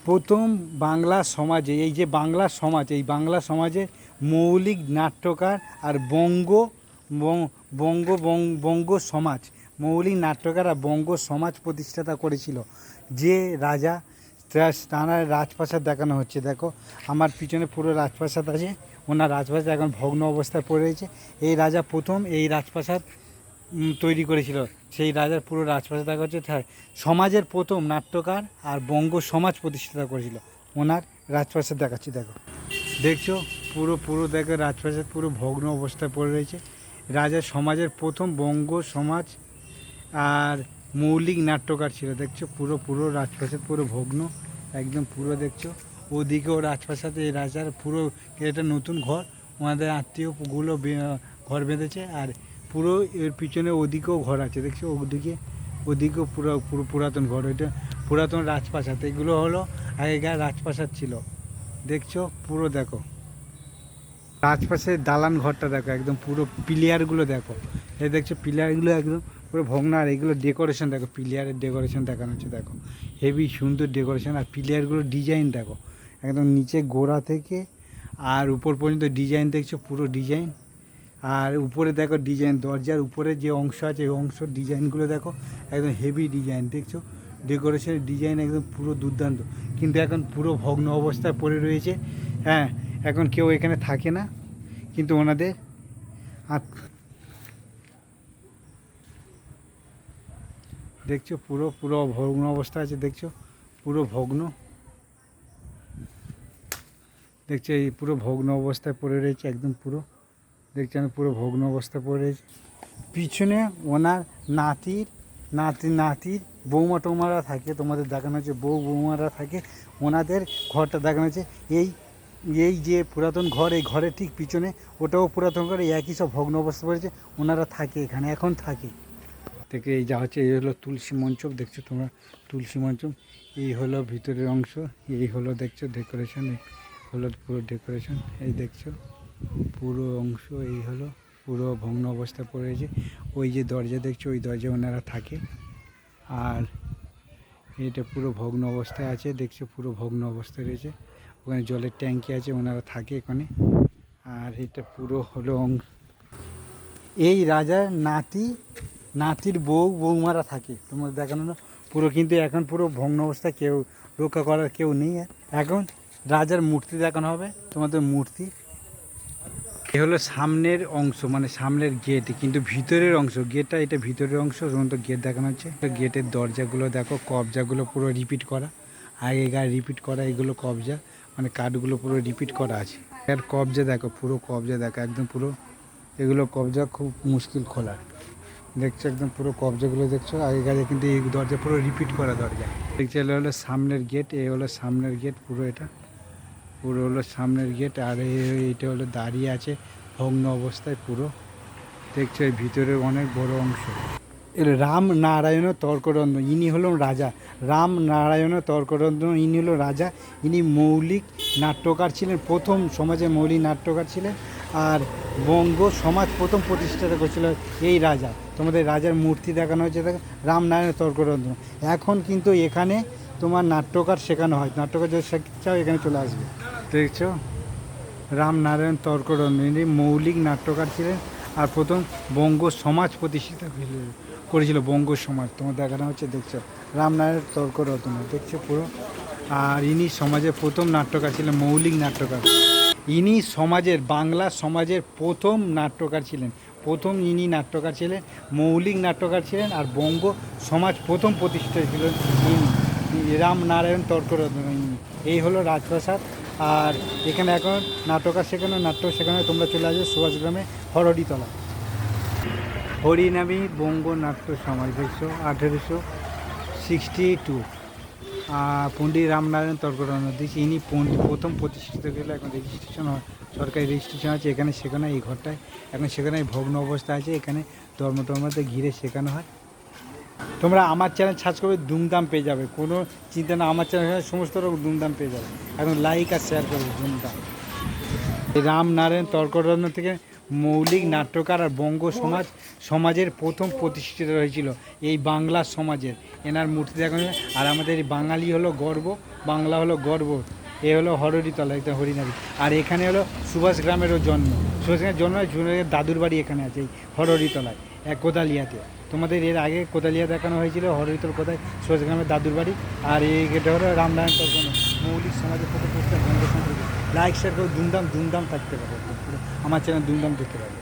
প্রথম বাংলা সমাজে এই যে বাংলা সমাজ, এই বাংলা সমাজে মৌলিক নাট্যকার আর বঙ্গ সমাজ, মৌলিক নাট্যকার আর বঙ্গ সমাজ প্রতিষ্ঠাতা করেছিল যে রাজা। তাঁর রাজপ্রাসাদ দেখানো হচ্ছে, দেখো আমার পিছনে পুরো রাজপ্রাসাদ আছে। ওনার রাজপ্রাসাদ এখন ভগ্ন অবস্থায় পড়ে রয়েছে। এই রাজা প্রথম এই রাজপ্রাসাদ তৈরি করেছিল। সেই রাজার পুরো রাজপ্রাসাদ দেখা হচ্ছে। সমাজের প্রথম নাট্যকার আর বঙ্গ সমাজ প্রতিষ্ঠাতা করেছিল, ওনার রাজপ্রাসাদ দেখাচ্ছি। দেখো, দেখছো পুরো দেখো রাজপ্রাসাদ পুরো ভগ্ন অবস্থায় পড়ে রয়েছে। রাজার সমাজের প্রথম বঙ্গ সমাজ আর মৌলিক নাট্যকার ছিল। দেখছো পুরো রাজপ্রাসাদ পুরো ভগ্ন একদম পুরো। দেখছো ওদিকেও রাজপ্রাসাদে এই রাজার পুরো এটা নতুন ঘর, ওনাদের আত্মীয়গুলো ঘর বেঁধেছে। আর পুরো এর পিছনে ওদিকেও ঘর আছে, দেখছো ওদিকেও পুরো পুরাতন ঘর। ওইটা পুরাতন রাজপ্রাসাদ। এগুলো হলো আগেকার রাজপ্রাসাদ ছিল। দেখছো পুরো দেখো রাজপ্রাসাদের দালান ঘরটা দেখো, একদম পুরো পিলিয়ারগুলো দেখো। এই দেখছো পিলিয়ারগুলো একদম পুরো ভগ্ন। আর এগুলো ডেকোরেশন দেখো, পিলিয়ারের ডেকোরেশন দেখানো হচ্ছে। দেখো হেভি সুন্দর ডেকোরেশন। আর পিলিয়ারগুলোর ডিজাইন দেখো, একদম নিচে গোড়া থেকে আর উপর পর্যন্ত ডিজাইন দেখছো, পুরো ডিজাইন। আর উপরে দেখো ডিজাইন, দরজার উপরে যে অংশ আছে এই অংশ ডিজাইনগুলো দেখো, একদম হেভি ডিজাইন। দেখছো ডেকোরেশনের ডিজাইন একদম পুরো দুর্দান্ত। কিন্তু এখন পুরো ভগ্ন অবস্থায় পড়ে রয়েছে। হ্যাঁ, এখন কেউ এখানে থাকে না, কিন্তু ওনাদের দেখছো পুরো ভগ্ন অবস্থা আছে। দেখছো পুরো ভগ্ন, দেখছো এই পুরো ভগ্ন অবস্থায় পড়ে রয়েছে একদম পুরো। দেখছি আমি পুরো ভগ্ন অবস্থায় পড়ে রয়েছে। পিছনে ওনার নাতির বৌমা টৌমারা থাকে, তোমাদের দেখানো হচ্ছে বৌমারা থাকে। ওনাদের ঘরটা দেখানো হচ্ছে। এই যে পুরাতন ঘর, এই ঘরের ঠিক পিছনে ওটাও পুরাতন ঘর, একই সব ভগ্ন অবস্থা পড়েছে। ওনারা থাকে এখানে, এখন থাকে। থেকে এই যা হচ্ছে, এই হলো তুলসী মঞ্চপ। দেখছো তোমরা তুলসী মঞ্চপ। এই হলো ভিতরের অংশ, এই হলো দেখছো ডেকোরেশন, এই হলো পুরো ডেকোরেশন। এই দেখছো পুরো অংশ, এই হলো পুরো ভগ্ন অবস্থায় পড়েছে। ওই যে দরজা দেখছো, ওই দরজা ওনারা থাকে। আর এটা পুরো ভগ্ন অবস্থায় আছে, দেখছো পুরো ভগ্ন অবস্থায় রয়েছে। ওখানে জলের ট্যাঙ্কি আছে, ওনারা থাকে এখানে। আর এটা পুরো হলো এই রাজার নাতির বৌমারা থাকে, তোমার দেখানো না পুরো। কিন্তু এখন পুরো ভগ্ন অবস্থায়, কেউ রক্ষা করার কেউ নেই। এখন রাজার মূর্তি দেখানো হবে তোমাদের, মূর্তি। এ হলো সামনের অংশ, মানে সামনের গেট, কিন্তু ভিতরের অংশ গেটটা, এটা ভিতরের অংশ। সমস্ত গেট দেখানো হচ্ছে। গেটের দরজাগুলো দেখো, কবজাগুলো পুরো রিপিট করা, আগেকার রিপিট করা। এগুলো কবজা, মানে কাঠগুলো পুরো রিপিট করা আছে। আর কবজা দেখো, পুরো কবজা দেখো একদম পুরো। এগুলো কবজা খুব মুশকিল খোলার। দেখছো একদম পুরো কবজাগুলো দেখছো আগেকার, কিন্তু এই দরজা পুরো রিপিট করা দরজা। দেখছো এটা হলো সামনের গেট, এই হলো সামনের গেট পুরো। এটা পুরো হলো সামনের গেট। আর এইটা হলো দাঁড়িয়ে আছে ভগ্ন অবস্থায় পুরো। দেখছো এর ভিতরে অনেক বড় অংশ। এর রামনারায়ণ তর্করত্ন, ইনি হলেন রাজা। রামনারায়ণ তর্করত্ন, ইনি হলো রাজা। ইনি মৌলিক নাট্যকার ছিলেন, প্রথম সমাজে মৌলিক নাট্যকার ছিলেন। আর বঙ্গ সমাজ প্রথম প্রতিষ্ঠাতা করেছিল এই রাজা। তোমাদের রাজার মূর্তি দেখানো হয়েছে, দেখো রামনারায়ণ তর্করত্ন। এখন কিন্তু এখানে তোমার নাট্যকার শেখানো হয়, নাট্যকার যদি শিখতে চাও এখানে চলে আসবে। দেখছো রামনারায়ণ তর্করত্ন, ইনি মৌলিক নাট্যকার ছিলেন। আর প্রথম বঙ্গ সমাজ প্রতিষ্ঠিত করেছিল, বঙ্গ সমাজ তোমার দেখানো হচ্ছে। দেখছো রামনারায়ণ তর্করত্ন, দেখছো পুরো। আর ইনি সমাজের প্রথম নাট্যকার ছিলেন, মৌলিক নাট্যকার। ইনি সমাজের বাংলা সমাজের প্রথম নাট্যকার ছিলেন, প্রথম ইনি নাট্যকার ছিলেন, মৌলিক নাট্যকার ছিলেন। আর বঙ্গ সমাজ প্রথম প্রতিষ্ঠিত ছিলেন ইনি, রামনারায়ণ তর্করত্ন। এই হলো রাজপ্রাসাদ। আর এখানে এখন নাট্যকার শেখানো, নাট্য শেখানো। তোমরা চলে আসবে সুভাষগ্রামে হরডিতলা, হরিনামী বঙ্গ নাট্য সমাজ। দেখছো 1862 পণ্ডিত রামনারায়ণ তর্করত্ন। দেখছি ইনি প্রথম প্রতিষ্ঠিত গেলে। এখন রেজিস্ট্রেশন হয়, সরকারি রেজিস্ট্রেশন আছে। এখানে শেখানো, এই ঘরটায় এখন শেখানো, এই ভগ্ন অবস্থা আছে। এখানে ধর্মতে ঘিরে শেখানো হয়। তোমরা আমার চ্যানেল সার্চ করবে, দুমদাম পেয়ে যাবে, কোনো চিন্তা না। আমার চ্যানেল সমস্ত রকম দুমদাম পেয়ে যাবে। এখন লাইক আর শেয়ার করবে দুমদাম। এই রামনারায়ণ তর্করত্ন থেকে মৌলিক নাট্যকার আর বঙ্গ সমাজের প্রথম প্রতিষ্ঠিত হয়েছিল এই বাংলার সমাজের। এনার মূর্তি দেখানো যায়। আর আমাদের এই বাঙালি হলো গর্ব, বাংলা হলো গর্ব। এ হলো হরহরিতলা, এটা হরিনারি। আর এখানে হলো সুভাষ গ্রামেরও জন্ম। সুভাষ গ্রামের জন্ম, দাদুর বাড়ি এখানে আছে এই হরহরিতলায়, কোদালিয়াতে। তোমাদের এর আগে কোদালিয়া দেখানো হয়েছিল, হরহরিতল কোথায়, সুভাষ গ্রামের দাদুর বাড়ি। আর এটা হলো রামনারায়ণ তর্পণ, মৌলিক সমাজের প্রথম প্রতিষ্ঠা বঙ্গ সমাজ। লাইক শেয়ার করে দুমদাম থাকতে পারো, আমার চ্যানেল দুমদাম দেখতে পারো।